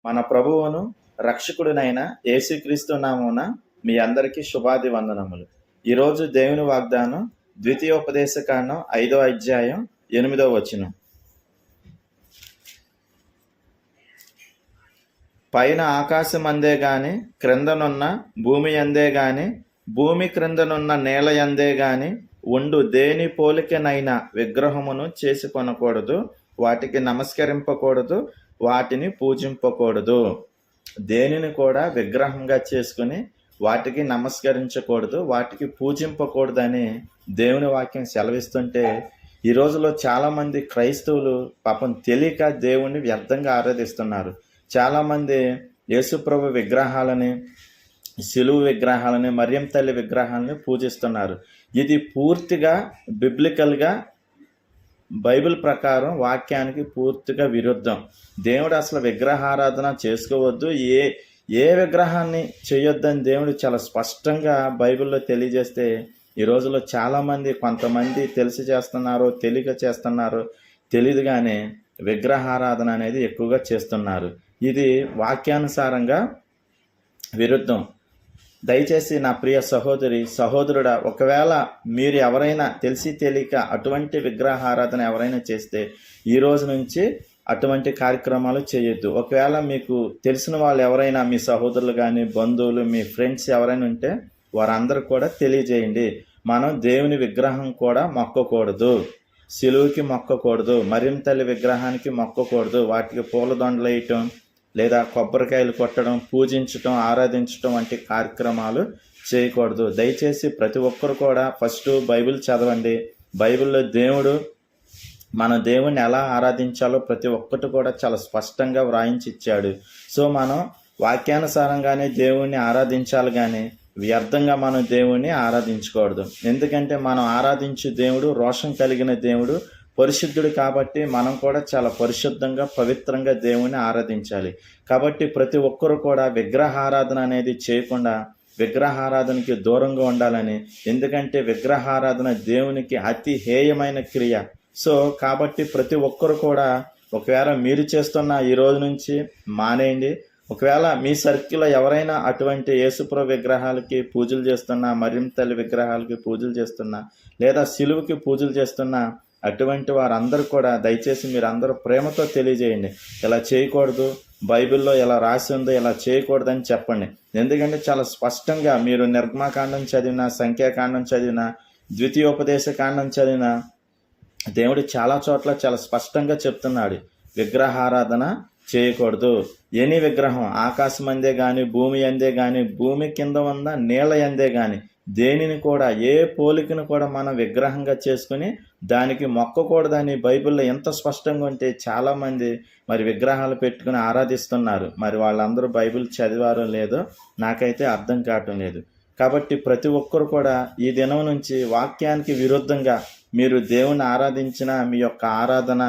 మన ప్రభువును రక్షకుడినైన యేసుక్రీస్తు నామమున మీ అందరికీ శుభాది వందనములు. ఈరోజు దేవుని వాగ్దానం ద్వితీయోపదేశకాండం 5వ అధ్యాయం 8వ వచనం. పైన ఆకాశం అందే గాని క్రిందనున్న భూమి అందే గాని భూమి క్రిందనున్న నేల అందే గాని ఉండు దేని పోలికనైనా విగ్రహమును చేసుకొనకూడదు, వాటికి నమస్కరింపకూడదు, వాటిని పూజింపకూడదు. దేనిని కూడా విగ్రహంగా చేసుకుని వాటికి నమస్కరించకూడదు, వాటికి పూజింపకూడదని దేవుని వాక్యం సెలవిస్తుంటే ఈ రోజులో చాలామంది క్రైస్తవులు పాపం తెలియక దేవుణ్ణి వ్యర్థంగా ఆరాధిస్తున్నారు. చాలామంది యేసుప్రభు విగ్రహాలని, శిలువ విగ్రహాలని, మరియం తల్లి విగ్రహాలని పూజిస్తున్నారు. ఇది పూర్తిగా బిబ్లికల్గా బైబిల్ ప్రకారం వాక్యానికి పూర్తిగా విరుద్ధం. దేవుడు అసలు విగ్రహారాధన చేసుకోవద్దు, ఏ విగ్రహాన్ని చేయొద్దని దేవుడు చాలా స్పష్టంగా బైబిల్లో తెలియజేస్తే ఈ రోజులో చాలామంది, కొంతమంది తెలిసి చేస్తున్నారో తెలియక చేస్తున్నారో తెలియదు కానీ విగ్రహారాధన అనేది ఎక్కువగా చేస్తున్నారు. ఇది వాక్యానుసారంగా విరుద్ధం. దయచేసి నా ప్రియ సహోదరుడా, ఒకవేళ మీరు ఎవరైనా తెలిసి తెలియక అటువంటి విగ్రహారాధన ఎవరైనా చేస్తే ఈ రోజు నుంచి అటువంటి కార్యక్రమాలు చేయొద్దు. ఒకవేళ మీకు తెలిసిన వాళ్ళు ఎవరైనా, మీ సహోదరులు కానీ, బంధువులు, మీ ఫ్రెండ్స్ ఎవరైనా ఉంటే వారందరూ కూడా తెలియజేయండి. మనం దేవుని విగ్రహం కూడా మొక్కకూడదు, శిలువుకి మొక్కకూడదు, మరియం తల్లి విగ్రహానికి మొక్కకూడదు, వాటికి పూలదండలు వేయటం లేదా కొబ్బరికాయలు కొట్టడం, పూజించటం, ఆరాధించటం వంటి కార్యక్రమాలు చేయకూడదు. దయచేసి ప్రతి ఒక్కరు కూడా ఫస్ట్ బైబిల్ చదవండి. బైబిల్లో మన దేవుణ్ణి ఎలా ఆరాధించాలో ప్రతి ఒక్కటి కూడా చాలా స్పష్టంగా వ్రాయించి ఇచ్చాడు. సో మనం వాక్యానుసారంగానే దేవుణ్ణి ఆరాధించాలి కానీ వ్యర్థంగా మనం దేవుణ్ణి ఆరాధించకూడదు. ఎందుకంటే మనం ఆరాధించే దేవుడు రోషం కలిగిన దేవుడు, పరిశుద్ధుడు. కాబట్టి మనం కూడా చాలా పరిశుద్ధంగా, పవిత్రంగా దేవుని ఆరాధించాలి. కాబట్టి ప్రతి ఒక్కరు కూడా విగ్రహారాధన అనేది చేయకుండా విగ్రహారాధనకి దూరంగా ఉండాలని. ఎందుకంటే విగ్రహారాధన దేవునికి అతి హేయమైన క్రియ. సో కాబట్టి ప్రతి ఒక్కరు కూడా, ఒకవేళ మీరు చేస్తున్న ఈ రోజు నుంచి మానేయండి. ఒకవేళ మీ సర్కిల్లో ఎవరైనా అటువంటి యేసుప్రభు విగ్రహాలకి పూజలు చేస్తున్నా, మరియం తల్లి విగ్రహాలకి పూజలు చేస్తున్నా, లేదా శిలువకి పూజలు చేస్తున్నా, అటువంటి వారందరూ కూడా దయచేసి మీరు అందరూ ప్రేమతో తెలియజేయండి. ఇలా చేయకూడదు, బైబిల్లో ఎలా రాసి ఉందో ఇలా చేయకూడదని చెప్పండి. ఎందుకంటే చాలా స్పష్టంగా మీరు నిర్గమకాండం చదివినా, సంఖ్యాకాండం చదివినా, ద్వితీయోపదేశ కాండం చదివినా దేవుడు చాలా చోట్ల చాలా స్పష్టంగా చెప్తున్నాడు, విగ్రహారాధన చేయకూడదు. ఎనీ విగ్రహం, ఆకాశం అందే కానీ, భూమి అందే కానీ, భూమి కింద ఉన్న నీళ్ళ అందే కానీ దేనిని కూడా, ఏ పోలికను కూడా మనం విగ్రహంగా చేసుకుని దానికి మొక్కకూడదని బైబిల్లో ఎంత స్పష్టంగా ఉంటే చాలామంది మరి విగ్రహాలు పెట్టుకుని ఆరాధిస్తున్నారు. మరి వాళ్ళందరూ బైబిల్ చదివారో లేదో నాకైతే అర్థం కావటం లేదు. కాబట్టి ప్రతి ఒక్కరు కూడా ఈ దినం నుంచి వాక్యానికి విరుద్ధంగా మీరు దేవుని ఆరాధించిన మీ యొక్క ఆరాధన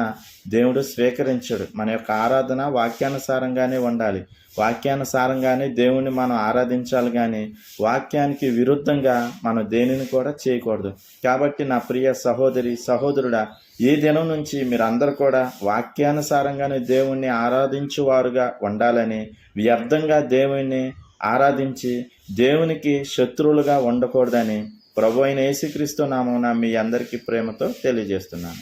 దేవుడు స్వీకరించడు. మన యొక్క ఆరాధన వాక్యానుసారంగానే ఉండాలి. వాక్యానుసారంగానే దేవుణ్ణి మనం ఆరాధించాలి కానీ వాక్యానికి విరుద్ధంగా మనం దేనిని కూడా చేయకూడదు. కాబట్టి నా ప్రియ సహోదరుడా, ఈ దినం నుంచి మీరందరూ కూడా వాక్యానుసారంగానే దేవుణ్ణి ఆరాధించువారుగా ఉండాలని, వ్యర్థంగా దేవుణ్ణి ఆరాధించి దేవునికి శత్రువులుగా ఉండకూడదని ప్రభువైన యేసుక్రీస్తు నామమున మీ అందరికీ ప్రేమతో తెలియజేస్తున్నాను.